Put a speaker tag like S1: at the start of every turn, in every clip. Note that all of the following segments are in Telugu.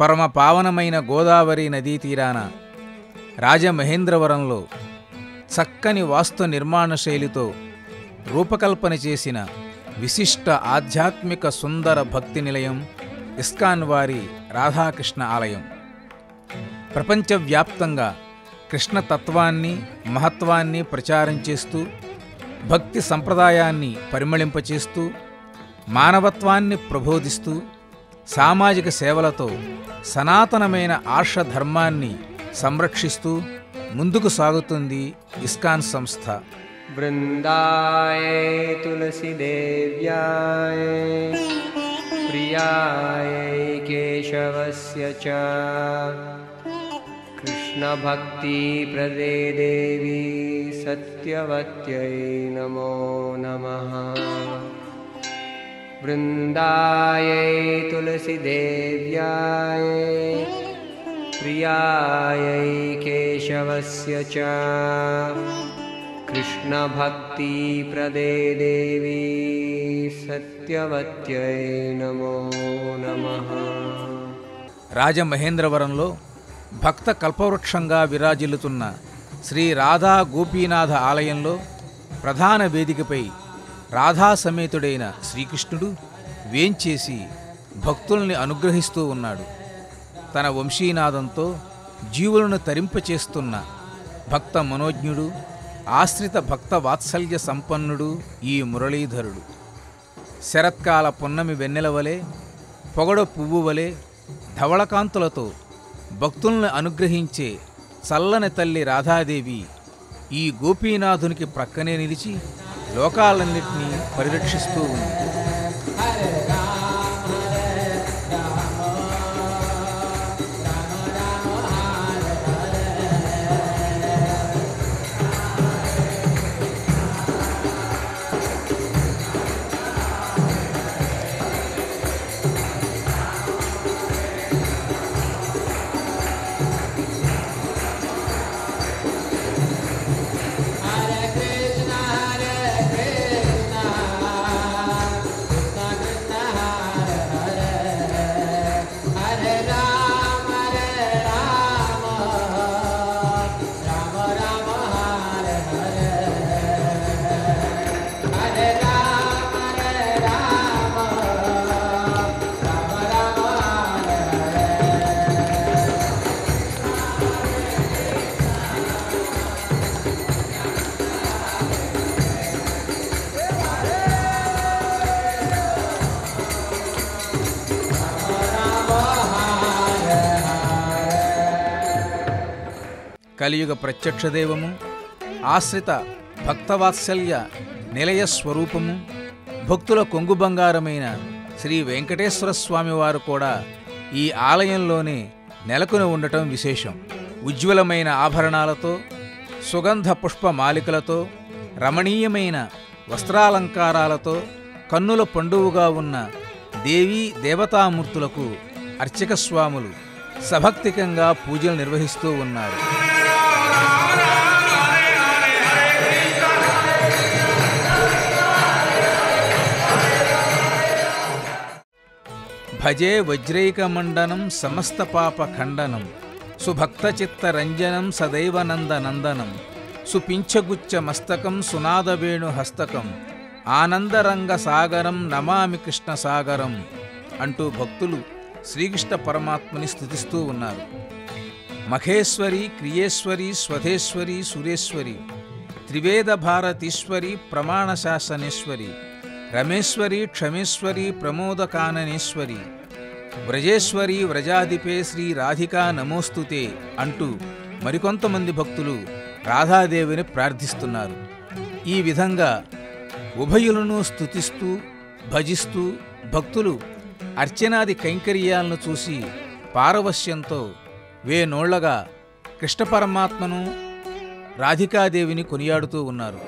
S1: పరమ పావనమైన గోదావరి నదీ తీరాన రాజమహేంద్రవరంలో చక్కని వాస్తు నిర్మాణ శైలితో రూపకల్పన చేసిన విశిష్ట ఆధ్యాత్మిక సుందర భక్తి నిలయం ఇస్కాన్ వారి రాధాకృష్ణ ఆలయం. ప్రపంచవ్యాప్తంగా కృష్ణతత్వాన్ని మహత్వాన్ని ప్రచారం చేస్తూ భక్తి సంప్రదాయాన్ని పరిమళింపచేస్తూ మానవత్వాన్ని ప్రబోధిస్తూ సామాజిక సేవలతో సనాతనమైన ఆర్షధర్మాన్ని సంరక్షిస్తూ ముందుకు సాగుతుంది ఇస్కాన్ సంస్థ.
S2: వృందాయ తులసీదేవ్యాయ ప్రియాయ కేశవస్య చ కృష్ణభక్తి ప్రదే దేవి సత్యవత్యై నమో నమః. వృందాయ తులసీదేవ్యాయ ప్రియాయ కేశవస్య చ కృష్ణభక్తి ప్రదే దేవి సత్యవత్యై నమో నమః.
S1: రాజమహేంద్రవరంలో భక్త కల్పవృక్షంగా విరాజిల్లుతున్న శ్రీ రాధా గోపీనాథ ఆలయంలో ప్రధాన వేదికపై రాధా సమేతుడైన శ్రీకృష్ణుడు వేంచేసి భక్తుల్ని అనుగ్రహిస్తూ ఉన్నాడు. తన వంశీనాదంతో జీవులను తరింపచేస్తున్న భక్త మనోజ్ఞుడు, ఆశ్రిత భక్త వాత్సల్య సంపన్నుడు ఈ మురళీధరుడు. శరత్కాల పున్నమి వెన్నెలవలే, పొగడ పువ్వు వలె ధవళకాంతులతో భక్తుల్ని అనుగ్రహించే చల్లని తల్లి రాధాదేవి ఈ గోపీనాథునికి ప్రక్కనే నిలిచి లోకాలన్నింటినీ పరిరక్షిస్తూ ఉంది. కలియుగ ప్రత్యక్ష దైవము, ఆశ్రిత భక్తవాత్సల్య నిలయ స్వరూపము, భక్తుల కొంగు బంగారమైన శ్రీ వెంకటేశ్వర స్వామివారు కూడా ఈ ఆలయంలోనే నెలకొని ఉండటం విశేషం. ఉజ్వలమైన ఆభరణాలతో, సుగంధ పుష్పమాలికలతో, రమణీయమైన వస్త్రాలంకారాలతో కన్నుల పండువుగా ఉన్న దేవీ దేవతామూర్తులకు అర్చక స్వాములు సభక్తికంగా పూజలు నిర్వహిస్తూ ఉన్నారు. భజే వజ్రైకమండనం సమస్త పాప ఖండనం సుభక్తచిత్తరంజనం సదైవనందనందనం సుపించగుచ్చ మస్తకం సునాదవేణు హస్తకం ఆనందరంగ సాగరం నమామి కృష్ణ సాగరం అంటూ భక్తులు శ్రీకృష్ణ పరమాత్మని స్తుతిస్తూ ఉన్నారు. మఖేశ్వరి, క్రియేశ్వరి, స్వధేశ్వరి, సురేశ్వరి, త్రివేద భారతీశ్వరి, ప్రమాణ శాసనేశ్వరి, రమేశ్వరి, క్షమేశ్వరి, ప్రమోదకాననేశ్వరి, వ్రజేశ్వరి, వ్రజాధిపే శ్రీ రాధికా నమోస్తుతే అంటూ మరికొంతమంది భక్తులు రాధాదేవిని ప్రార్థిస్తున్నారు. ఈ విధంగా ఉభయులను స్తుతిస్తూ భజిస్తూ భక్తులు అర్చనాది కైంకర్యాలను చూసి పారవశ్యంతో వేనోళ్లగా కృష్ణ పరమాత్మను, రాధికాదేవిని కొనియాడుతూ ఉన్నారు.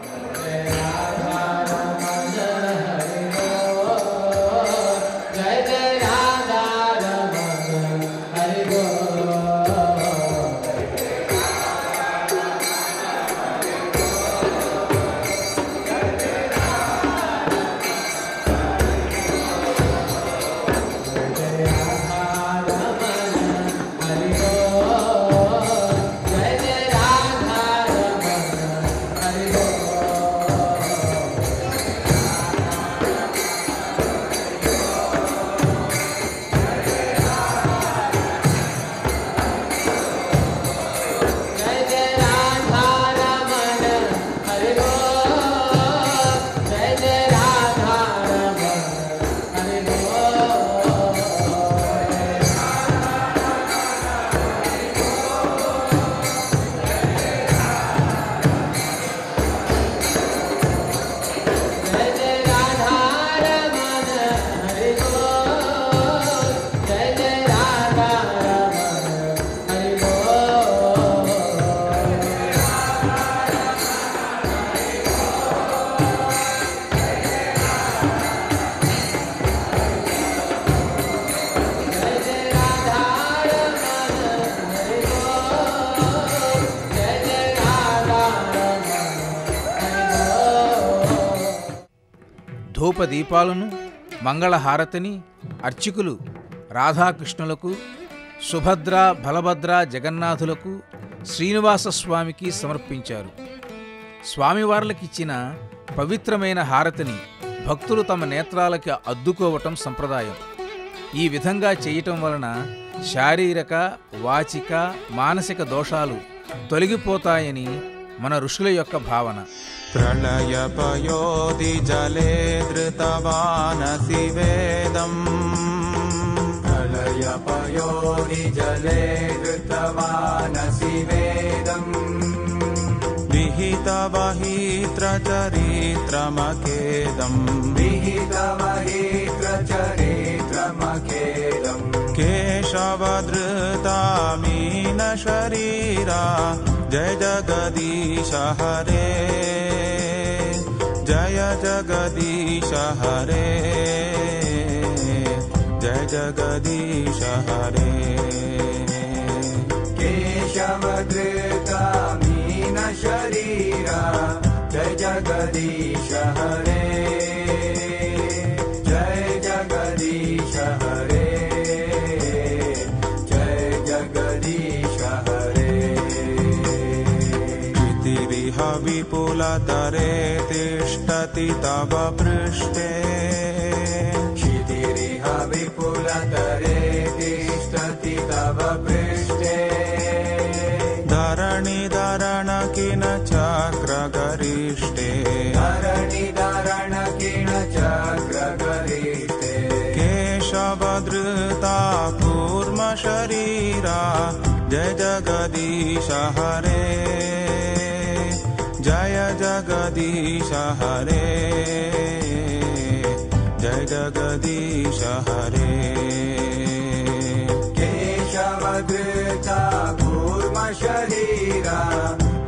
S1: ధూపదీపాలను మంగళహారతిని అర్చకులు రాధాకృష్ణులకు, సుభద్ర బలభద్ర జగన్నాథులకు, శ్రీనివాసస్వామికి సమర్పించారు. స్వామివార్లకిచ్చిన పవిత్రమైన హారతిని భక్తులు తమ నేత్రాలకి అద్దుకోవటం సంప్రదాయం. ఈ విధంగా చేయటం వలన శారీరక, వాచిక, మానసిక దోషాలు తొలగిపోతాయని మన ఋషుల యొక్క భావన.
S3: ప్రళయపయోధి జలే ధృతవానసి వేదం, ప్రళయపయోధి జలే ధృతవానసి వేదం, విహితవహిత్రచరిత్రమఖేదం, విహితవహిత్రచరిత్రమఖేదం, కేశవధృతాमीन शरीरा जय जगदीश हरे, जय जगदीश हरे, जय जगदीश हरे, केशवधृतामीन शरीरा जय जगदीश हरे, जय जगदीश हरे, जय जगदीश हरे, क्षितिरिह विपुलतरे तिष्ठति तव पृष्ठे, क्षितिरिह विपुलतरे तिष्ठति तव पृष्ठे, धरणि धरण किन चक्रगरिष्ठे, धरणि धरण किन चक्रगरिष्ठे, केशवधृता कूर्म शरीरा जय जगदीश हरे, जय जगदीश हरे, जय जगदीश हरे, केशवधृता कूर्म शरीरा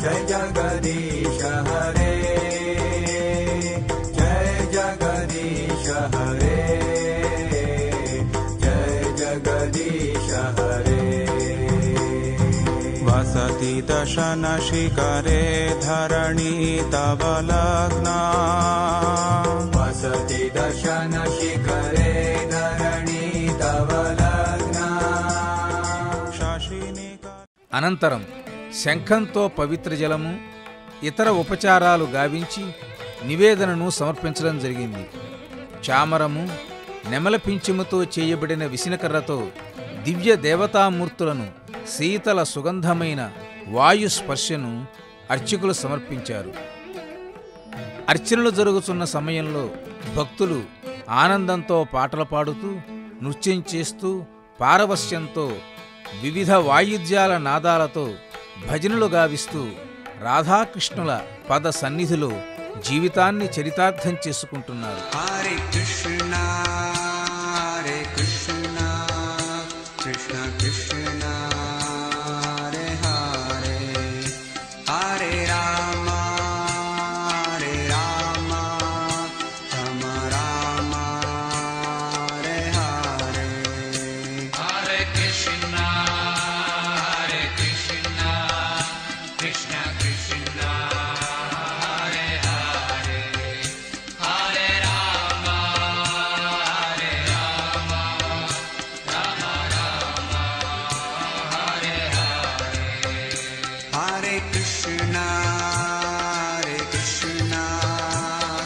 S3: जय जगदीश हरे, जय जगदीश हरे, जय जगदीश हरे, वसति दशन शिखरे धरणी तव लग्ना, वसति दशन शिखरे धरणी तव लग्ना, शशिनी
S1: అనంతరం శంఖంతో పవిత్ర జలము, ఇతర ఉపచారాలు గావించి నివేదనను సమర్పించడం జరిగింది. చామరము, నెమల పింఛముతో చేయబడిన విసినకర్రతో దివ్య దేవతామూర్తులను, శీతల సుగంధమైన వాయు స్పర్శను అర్చకులు సమర్పించారు. అర్చనలు జరుగుతున్న సమయంలో భక్తులు ఆనందంతో పాటలు పాడుతూ, నృత్యం చేస్తూ, పారవస్యంతో, వివిధ వాయిద్యాల నాదాలతో భజనలు గావిస్తూ రాధాకృష్ణుల పద సన్నిధిలో జీవితాన్ని చరితార్థం చేసుకుంటున్నారు.
S3: హరే కృష్ణ హరే కృష్ణ కృష్ణ కృష్ణ హరే హరే, హరే రామ హరే రామ రామ రామ హరే హరే, హరే కృష్ణ హరే కృష్ణ కృష్ణ కృష్ణ హరే హరే, హరే రామ హరే రామ రామ రామ హరే హరే, హరే కృష్ణ హరే కృష్ణ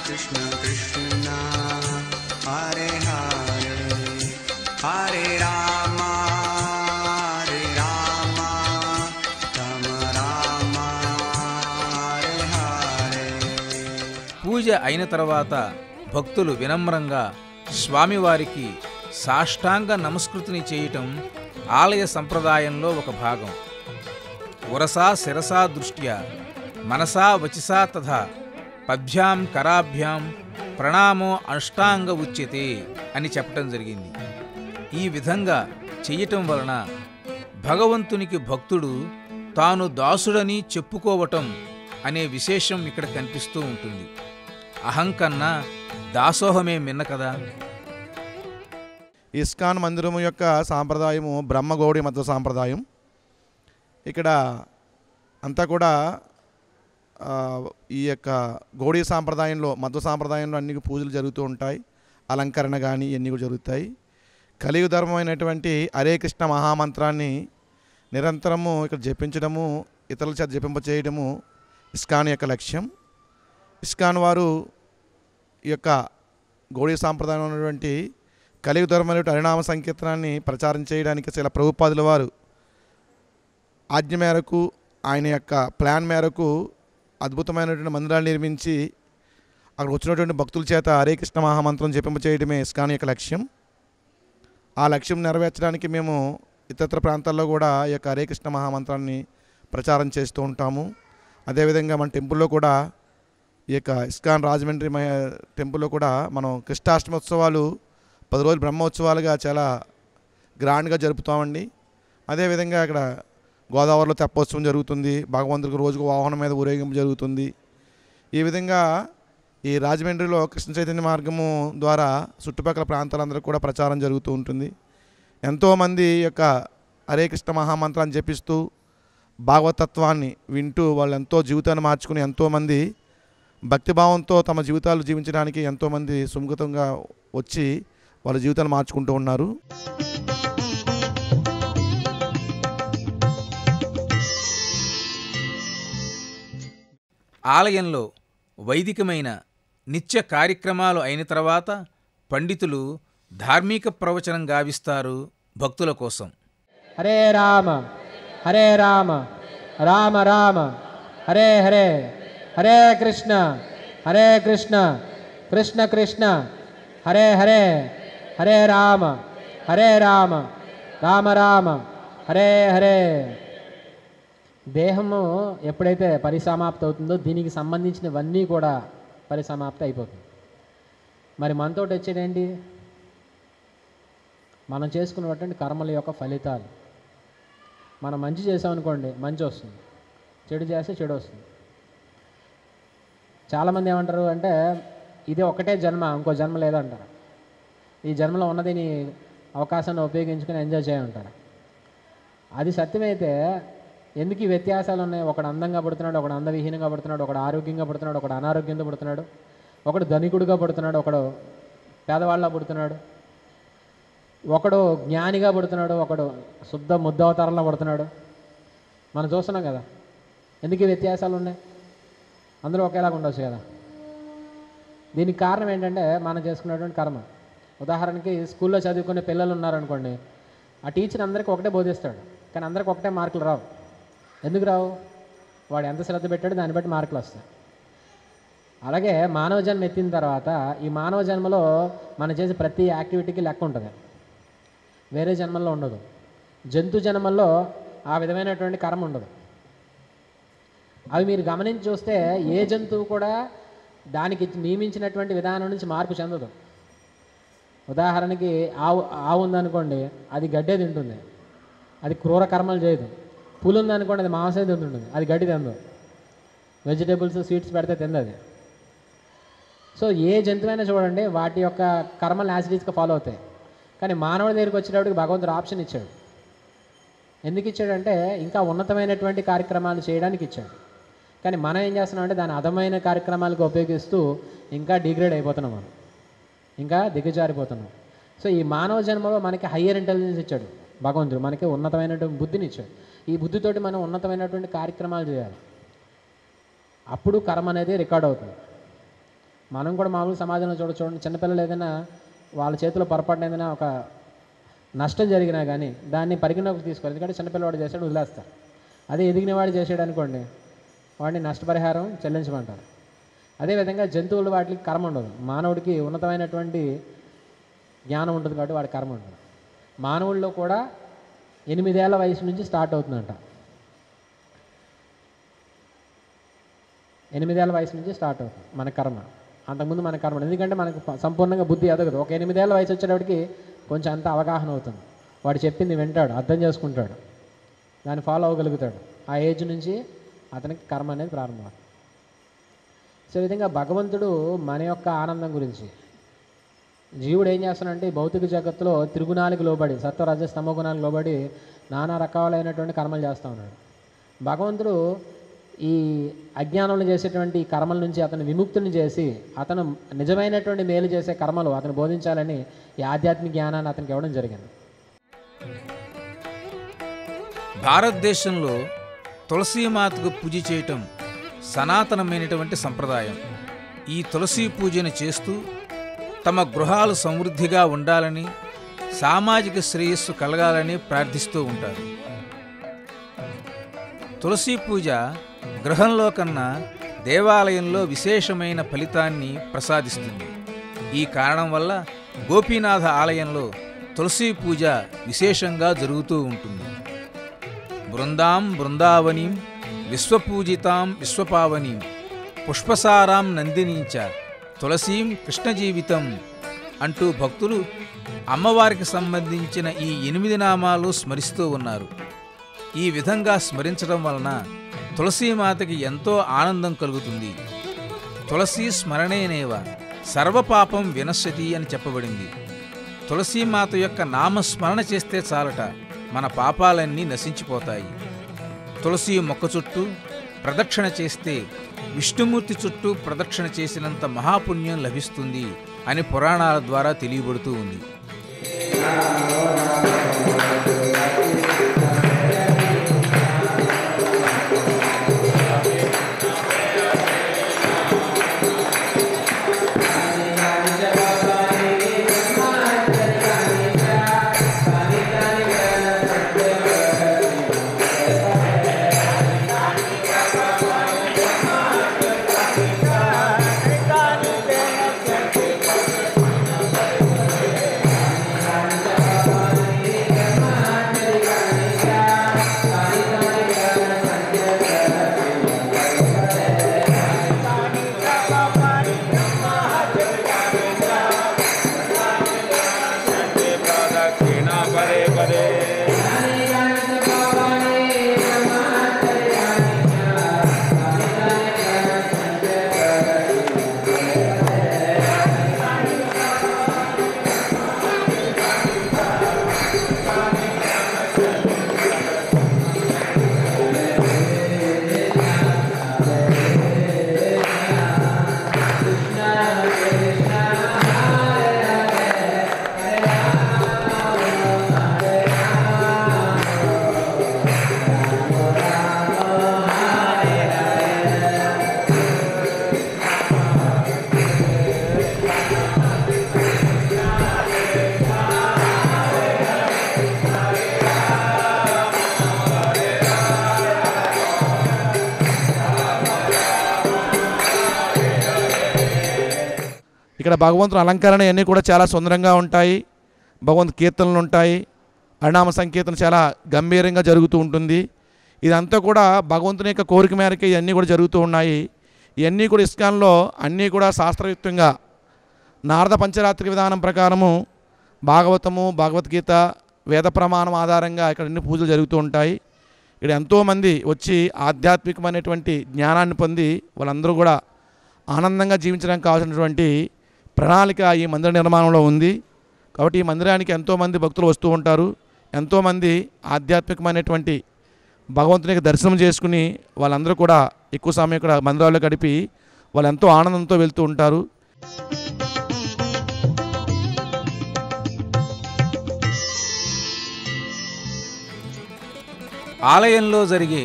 S3: కృష్ణ కృష్ణ హరే హరే, హరే రామ హరే రామ రామ రామ హరే హరే.
S1: పూజ అయిన తర్వాత భక్తులు వినమ్రంగా స్వామివారికి సాష్టాంగ నమస్కృతిని చేయటం ఆలయ సంప్రదాయంలో ఒక భాగం. ఉరసా శిరసా దృష్ట్యా మనసా వచసా తథా పద్భ్యాం కరాభ్యాం ప్రణామో అష్టాంగ ఉచ్యతే అని చెప్పటం జరిగింది. ఈ విధంగా చెయ్యటం వలన భగవంతునికి భక్తుడు తాను దాసుడని చెప్పుకోవటం అనే విశేషం ఇక్కడ కనిపిస్తూ ఉంటుంది. అహం కన్నా దాసోహమే మిన్న కదా.
S4: ఇస్కాన్ మందిరము యొక్క సాంప్రదాయము బ్రహ్మగౌడి మత సాంప్రదాయం. ఇక్కడ అంతా కూడా ఆ, ఈ యొక్క గౌడీ సాంప్రదాయంలో మధ్వ సాంప్రదాయంలో అన్ని పూజలు జరుగుతూ ఉంటాయి. అలంకరణ కానీ ఇవన్నీ కూడా జరుగుతాయి. కలియుగ ధర్మమైనటువంటి హరే కృష్ణ మహామంత్రాన్ని నిరంతరము ఇక్కడ జపించడము, ఇతరుల చేత జపింప చేయడము ఇస్కాన్ యొక్క లక్ష్యం. ఇస్కాన్ వారు ఈ యొక్క గౌడీ సాంప్రదాయం ఉన్నటువంటి కలియుగ ధర్మమైనటువంటి హరినామ సంకీర్తనాన్ని ప్రచారం చేయడానికి శిల ప్రభుపాదుల వారు ఆజ్ఞ మేరకు, ఆయన యొక్క ప్లాన్ మేరకు అద్భుతమైనటువంటి మందిరాలు నిర్మించి అక్కడ వచ్చినటువంటి భక్తుల చేత హరే కృష్ణ మహామంత్రం జపింప చేయడమే ఇస్కాన్ యొక్క లక్ష్యం. ఆ లక్ష్యం నెరవేర్చడానికి మేము ఇతర ప్రాంతాల్లో కూడా ఈ యొక్క హరే కృష్ణ మహామంత్రాన్ని ప్రచారం చేస్తూ ఉంటాము. అదేవిధంగా మన టెంపుల్లో కూడా ఈ యొక్క ఇస్కాన్ రాజమండ్రి టెంపుల్లో కూడా మనం కృష్ణాష్టమోత్సవాలు 10 రోజులు బ్రహ్మోత్సవాలుగా చాలా గ్రాండ్గా జరుపుతామండి. అదేవిధంగా ఇక్కడ గోదావరిలో తెప్పోత్సవం జరుగుతుంది. భగవంతుడికి రోజుకు వాహనం మీద ఊరేగింపు జరుగుతుంది. ఈ విధంగా ఈ రాజమండ్రిలో కృష్ణ చైతన్య మార్గము ద్వారా చుట్టుపక్కల ప్రాంతాలందరూ కూడా ప్రచారం జరుగుతూ ఉంటుంది. ఎంతోమంది ఈ యొక్క హరే కృష్ణ మహామంత్రాన్ని జపిస్తూ భాగవతత్వాన్ని వింటూ వాళ్ళు ఎంతో జీవితాన్ని మార్చుకుని ఎంతోమంది భక్తిభావంతో తమ జీవితాలు జీవించడానికి ఎంతోమంది సుముఖతంగా వచ్చి వాళ్ళ జీవితాలు మార్చుకుంటూ ఉన్నారు.
S1: ఆలయంలో వైదికమైన నిత్య కార్యక్రమాలు అయిన తర్వాత పండితులు ధార్మిక ప్రవచనం గావిస్తారు భక్తుల కోసం.
S5: హరే రామ హరే రామ రామ రామ హరే హరే, హరే కృష్ణ కృష్ణ కృష్ణ హరే హరే, హరే రామ రామ రామ హరే హరే. దేహము ఎప్పుడైతే పరిసమాప్తి అవుతుందో దీనికి సంబంధించినవన్నీ కూడా పరిసమాప్తి అయిపోతుంది. మరి మనతో వచ్చేదేంటి? మనం చేసుకున్నటువంటి కర్మల యొక్క ఫలితాలు. మనం మంచి చేసామనుకోండి మంచి వస్తుంది, చెడు చేస్తే చెడు వస్తుంది. చాలామంది ఏమంటారు అంటే ఇది ఒకటే జన్మ, ఇంకో జన్మ లేదంటారు. ఈ జన్మలో ఉన్నదిని అవకాశాన్ని ఉపయోగించుకొని ఎంజాయ్ చేయమంటారు. అది సత్యమైతే ఎందుకు ఈ వ్యత్యాసాలు ఉన్నాయి? ఒకడు అందంగా పుడుతున్నాడు, ఒకడు అందవిహీనంగా పుడుతున్నాడు, ఒకడు ఆరోగ్యంగా పుడుతున్నాడు, ఒకడు అనారోగ్యంతో పుడుతున్నాడు, ఒకడు ధనికుడుగా పుడుతున్నాడు, ఒకడు పేదవాళ్ళ పుడుతున్నాడు, ఒకడు జ్ఞానిగా పుడుతున్నాడు, ఒకడు శుద్ధ ముద్దవతారంలో పుడుతున్నాడు. మనం చూస్తున్నాం కదా. ఎందుకు ఈ వ్యత్యాసాలు ఉన్నాయి? అందరూ ఒకేలాగా ఉండొచ్చు కదా. దీనికి కారణం ఏంటంటే మనం చేసుకున్నటువంటి కర్మ. ఉదాహరణకి స్కూల్లో చదువుకునే పిల్లలు ఉన్నారనుకోండి, ఆ టీచర్ అందరికీ ఒకటే బోధిస్తాడు, కానీ అందరికి ఒకటే మార్కులు రావు. ఎందుకు రావు? వాడు ఎంత శ్రద్ధ పెట్టాడో దాన్ని బట్టి మార్కులు వస్తాయి. అలాగే మానవ జన్మ ఎత్తిన తర్వాత ఈ మానవ జన్మలో మనం చేసే ప్రతి యాక్టివిటీకి లెక్క ఉంటుంది, వేరే జన్మల్లో ఉండదు. జంతు జన్మల్లో ఆ విధమైనటువంటి కర్మ ఉండదు. అవి మీరు గమనించి చూస్తే ఏ జంతువు కూడా దానికి నియమించినటువంటి విధానం నుంచి మార్పు చెందదు. ఉదాహరణకి ఆవు ఉందనుకోండి, అది గడ్డే తింటుంది, అది క్రూర కర్మలు చేయదు. పులి ఉందనుకోండి, అది మాంసం తింటుంటుంది, అది గడ్డి తిందు. వెజిటేబుల్స్ స్వీట్స్ పెడితే తిందది. సో ఏ జంతువైనా చూడండి వాటి యొక్క కర్మలు యాసిడీస్గా ఫాలో అవుతాయి. కానీ మానవుడి దగ్గరికి వచ్చేటప్పటికి భగవంతుడు ఆప్షన్ ఇచ్చాడు. ఎందుకు ఇచ్చాడంటే ఇంకా ఉన్నతమైనటువంటి కార్యక్రమాలు చేయడానికి ఇచ్చాడు. కానీ మనం ఏం చేస్తున్నాం అంటే దాని అధమైన కార్యక్రమాలకు ఉపయోగిస్తూ ఇంకా డిగ్రేడ్ అయిపోతున్నాం, మనం ఇంకా దిగజారిపోతున్నాం. సో ఈ మానవ జన్మలో మనకి హయ్యర్ ఇంటెలిజెన్స్ ఇచ్చాడు భగవంతుడు, మనకి ఉన్నతమైనటువంటి బుద్ధిని ఇచ్చాడు. ఈ బుద్ధితోటి మనం ఉన్నతమైనటువంటి కార్యక్రమాలు చేయాలి. అప్పుడు కర్మ అనేది రికార్డ్ అవుతుంది. మనం కూడా మామూలు సమాజంలో చూడండి, చిన్నపిల్లలు ఏదైనా వాళ్ళ చేతిలో పొరపాటున ఏదైనా ఒక నష్టం జరిగినా కానీ దాన్ని పరిగణలోకి తీసుకోవాలి. ఎందుకంటే చిన్నపిల్లవాడు చేసాడు వదిలేస్తారు. అదే ఎదిగినవాడు చేసాడు అనుకోండి, వాడిని నష్టపరిహారం చెల్లించమంటారు. అదేవిధంగా జంతువులు వాటికి కర్మ ఉండదు. మానవుడికి ఉన్నతమైనటువంటి జ్ఞానం ఉంటుంది కాబట్టి వాడి కర్మ ఉంటుంది. మానవుల్లో కూడా 8 ఏళ్ల వయసు నుంచి స్టార్ట్ అవుతుందంట. 8 ఏళ్ల వయసు నుంచి స్టార్ట్ అవుతుంది మన కర్మ. అంతకుముందు మన కర్మ, ఎందుకంటే మనకు సంపూర్ణంగా బుద్ధి ఎదగదు. ఒక 8 ఏళ్ల వయసు వచ్చేటప్పటికి కొంచెం అంత అవగాహన అవుతుంది. వాడు చెప్పింది వింటాడు, అర్థం చేసుకుంటాడు, దాన్ని ఫాలో అవ్వగలుగుతాడు. ఆ ఏజ్ నుంచి అతనికి కర్మ అనేది ప్రారంభం. సో ఈ విధంగా భగవంతుడు మన యొక్క ఆనందం గురించి, జీవుడు ఏం చేస్తానంటే ఈ భౌతిక జగత్తులో త్రిగుణాలకు లోబడి, సత్వరజ స్తమో గుణాలకు లోబడి నానా రకాలైనటువంటి కర్మలు చేస్తూ ఉన్నాడు. భగవంతుడు ఈ అజ్ఞానంలో చేసేటువంటి ఈ కర్మల నుంచి అతను విముక్తిని చేసి అతను నిజమైనటువంటి మేలు చేసే కర్మలు అతను బోధించాలని ఈ ఆధ్యాత్మిక జ్ఞానాన్ని అతనికి ఇవ్వడం జరిగింది.
S1: భారతదేశంలో తులసీమాతకు పూజ చేయటం సనాతనమైనటువంటి సంప్రదాయం. ఈ తులసీ పూజను చేస్తూ తమ గృహాలు సమృద్ధిగా ఉండాలని, సామాజిక శ్రేయస్సు కలగాలని ప్రార్థిస్తూ ఉంటారు. తులసీ పూజ గృహంలో కన్నా దేవాలయంలో విశేషమైన ఫలితాన్ని ప్రసాదిస్తుంది. ఈ కారణం వల్ల గోపీనాథ ఆలయంలో తులసీ పూజ విశేషంగా జరుగుతూ ఉంటుంది. బృందాం బృందావనీం విశ్వపూజితాం విశ్వపావనీం పుష్పసారాం నందినీంచ తులసీం కృష్ణజీవితం అంటూ భక్తులు అమ్మవారికి సంబంధించిన ఈ 8 నామాలు స్మరిస్తూ ఉన్నారు. ఈ విధంగా స్మరించడం వలన తులసీమాతకి ఎంతో ఆనందం కలుగుతుంది. తులసీ స్మరణేనేవ సర్వపాపం వినశ్యతి అని చెప్పబడింది. తులసీమాత యొక్క నామస్మరణ చేస్తే చాలట మన పాపాలన్నీ నశించిపోతాయి. తులసీ మొక్క చుట్టూ ప్రదక్షిణ చేస్తే విష్ణుమూర్తి చుట్టూ ప్రదక్షిణ చేసినంత మహాపుణ్యం లభిస్తుంది అని పురాణాల ద్వారా తెలియబడుతూ ఉంది.
S4: ఇక్కడ భగవంతుని అలంకరణ అన్నీ కూడా చాలా సుందరంగా ఉంటాయి. భగవంతు కీర్తనలు ఉంటాయి. హరినామ సంకీర్తన చాలా గంభీరంగా జరుగుతూ ఉంటుంది. ఇదంతా కూడా భగవంతుని యొక్క కోరిక మేరకు ఇవన్నీ కూడా జరుగుతూ ఉన్నాయి. ఇవన్నీ కూడా ఇస్కాన్లో అన్నీ కూడా శాస్త్రయుక్తంగా నారద పంచరాత్రి విధానం ప్రకారము భాగవతము, భగవద్గీత, వేద ప్రమాణం ఆధారంగా ఇక్కడ అన్ని పూజలు జరుగుతూ ఉంటాయి. ఇక్కడ ఎంతోమంది వచ్చి ఆధ్యాత్మికమైనటువంటి జ్ఞానాన్ని పొంది వాళ్ళందరూ కూడా ఆనందంగా జీవించడానికి కావాల్సినటువంటి ప్రణాళిక ఈ మందిర నిర్మాణంలో ఉంది. కాబట్టి ఈ మందిరానికి ఎంతోమంది భక్తులు వస్తూ ఉంటారు. ఎంతోమంది ఆధ్యాత్మికమైనటువంటి భగవంతుని యొక్క దర్శనం చేసుకుని వాళ్ళందరూ కూడా ఎక్కువ సమయం ఇక్కడ మందిరాల్లో గడిపి వాళ్ళు ఎంతో ఆనందంతో వెళ్తూ ఉంటారు.
S1: ఆలయంలో జరిగే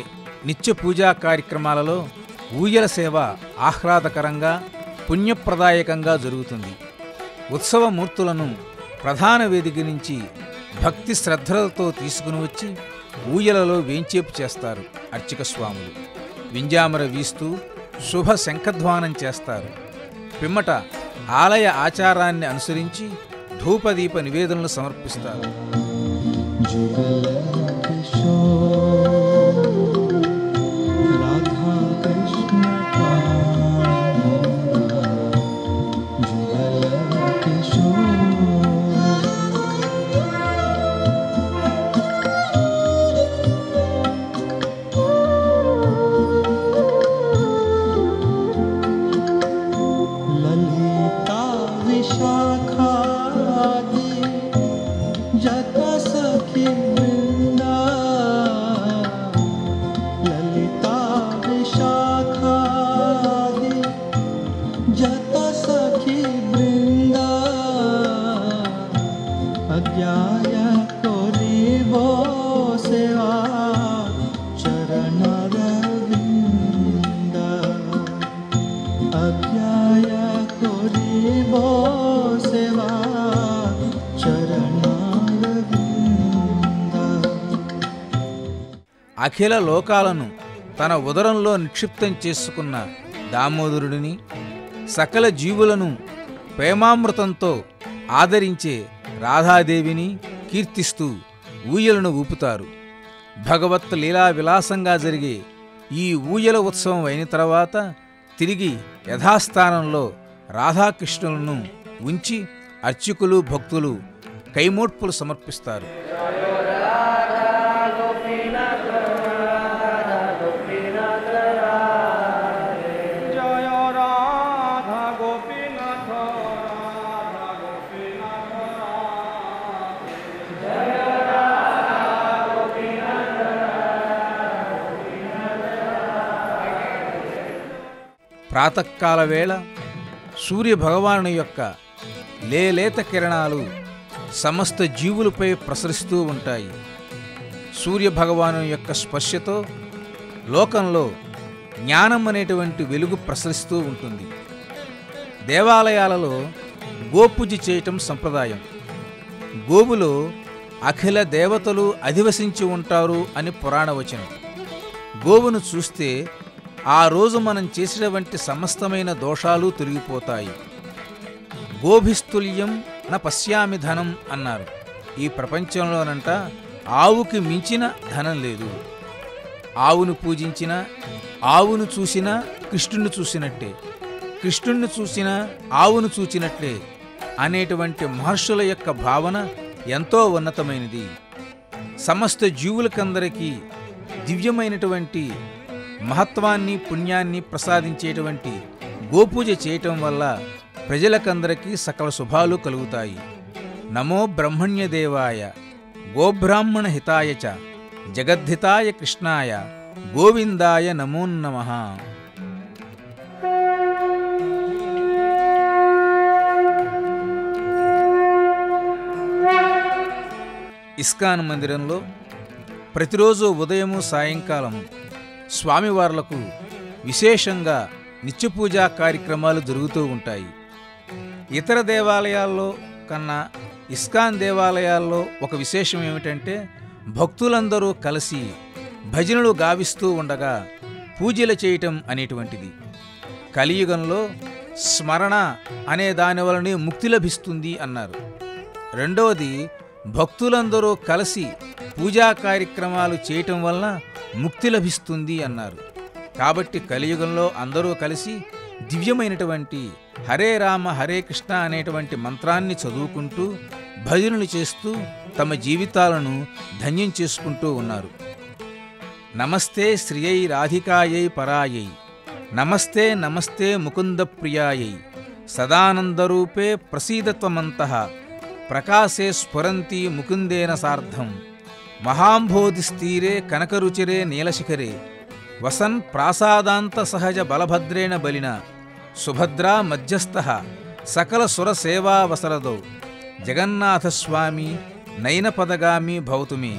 S1: నిత్య పూజా కార్యక్రమాలలో ఊయల సేవ ఆహ్లాదకరంగా పుణ్యప్రదాయకంగా జరుగుతుంది. ఉత్సవమూర్తులను ప్రధాన వేదిక నుంచి భక్తి శ్రద్ధలతో తీసుకుని వచ్చి ఊయలలో వేంచేపు చేస్తారు అర్చక స్వాములు. వింజామర వీస్తూ శుభ శంఖధ్వానం చేస్తారు. పిమ్మట ఆలయ ఆచారాన్ని అనుసరించి ధూపదీప నివేదనలు సమర్పిస్తారు.
S6: ललिता विशाखा सेवा चरणारविंद।
S1: అఖిల లోకాలను తన ఉదరంలో నిక్షిప్తం చేసుకున్న దామోదరుడిని, సకల జీవులను ప్రేమామృతంతో ఆదరించే రాధాదేవిని కీర్తిస్తూ ఊయలను ఊపుతారు. భగవత్ లీలా విలాసంగా జరిగే ఈ ఊయల ఉత్సవం అయిన తర్వాత తిరిగి యథాస్థానంలో రాధాకృష్ణులను ఉంచి అర్చకులు భక్తులు కైమోడ్పులు సమర్పిస్తారు. ప్రాతకాల వేళ సూర్యభగవాను యొక్క లేలేత కిరణాలు సమస్త జీవులపై ప్రసరిస్తూ ఉంటాయి. సూర్యభగవాను యొక్క స్పర్శతో లోకంలో జ్ఞానం అనేటువంటి వెలుగు ప్రసరిస్తూ ఉంటుంది. దేవాలయాలలో గోపూజ చేయటం సంప్రదాయం. గోవులో అఖిల దేవతలు అధివసించి ఉంటారు అని పురాణవచనం. గోవును చూస్తే ఆ రోజు మనం చేసినటువంటి సమస్తమైన దోషాలు తొలగిపోతాయి. గోభిస్తుల్యం న పశ్యామి ధనం అన్నారు. ఈ ప్రపంచంలోనంట ఆవుకి మించిన ధనం లేదు. ఆవును పూజించినా, ఆవును చూసినా కృష్ణుణ్ణి చూసినట్టే, కృష్ణుణ్ణి చూసినా ఆవును చూచినట్లే అనేటువంటి మహర్షుల యొక్క భావన ఎంతో ఉన్నతమైనది. సమస్త జీవులకందరికీ దివ్యమైనటువంటి మహత్వాన్ని పుణ్యాన్ని ప్రసాదించేటువంటి గోపూజ చేయటం వల్ల ప్రజలకందరికీ సకల శుభాలు కలుగుతాయి. నమో బ్రహ్మణ్యదేవాయ గోబ్రాహ్మణ హితాయ చ జగద్ధితాయ కృష్ణాయ గోవిందాయ నమో నమః. ఇస్కాన్ మందిరంలో ప్రతిరోజు ఉదయము సాయంకాలము స్వామివార్లకు విశేషంగా నిత్యపూజా కార్యక్రమాలు జరుగుతూ ఉంటాయి. ఇతర దేవాలయాల్లో కన్నా ఇస్కాన్ దేవాలయాల్లో ఒక విశేషం ఏమిటంటే భక్తులందరూ కలిసి భజనలు గావిస్తూ ఉండగా పూజలు చేయటం అనేటువంటిది. కలియుగంలో స్మరణ అనే దాని వలనే ముక్తి లభిస్తుంది అన్నారు. రెండవది, భక్తులందరూ కలిసి పూజా కార్యక్రమాలు చేయటం వలన ముక్తి లభిస్తుంది అన్నారు. కాబట్టి కలియుగంలో అందరూ కలిసి దివ్యమైనటువంటి హరే రామ హరే కృష్ణ అనేటువంటి మంత్రాన్ని చదువుకుంటూ భజనలు చేస్తూ తమ జీవితాలను ధన్యం చేసుకుంటూ ఉన్నారు. నమస్తే శ్రియై రాధికాయై పరాయై నమస్తే నమస్తే ముకుంద ప్రియాయై సదానందరూపే ప్రసీదత్వమంతః ప్రకాశే స్ఫురంతి ముకుందేన సార్ధం మహాంబోధిస్తీరే కనకరుచిరే నీలశిఖరే వసన్ ప్రాసాదాంత సహజ బలభద్రేణ బలిన సుభద్రా మధ్యస్థః సకల సురసేవావసరదౌ జగన్నాథస్వామి నయనపదగామి భవతుమే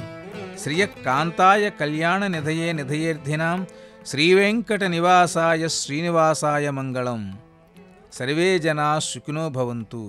S1: శ్రియకాంతాయ కళ్యాణ నిధయే నిధయేర్థినాం శ్రీవేంకట నివాసాయ శ్రీనివాసాయ మంగళం. సర్వే జనా సుఖినో భవంతు.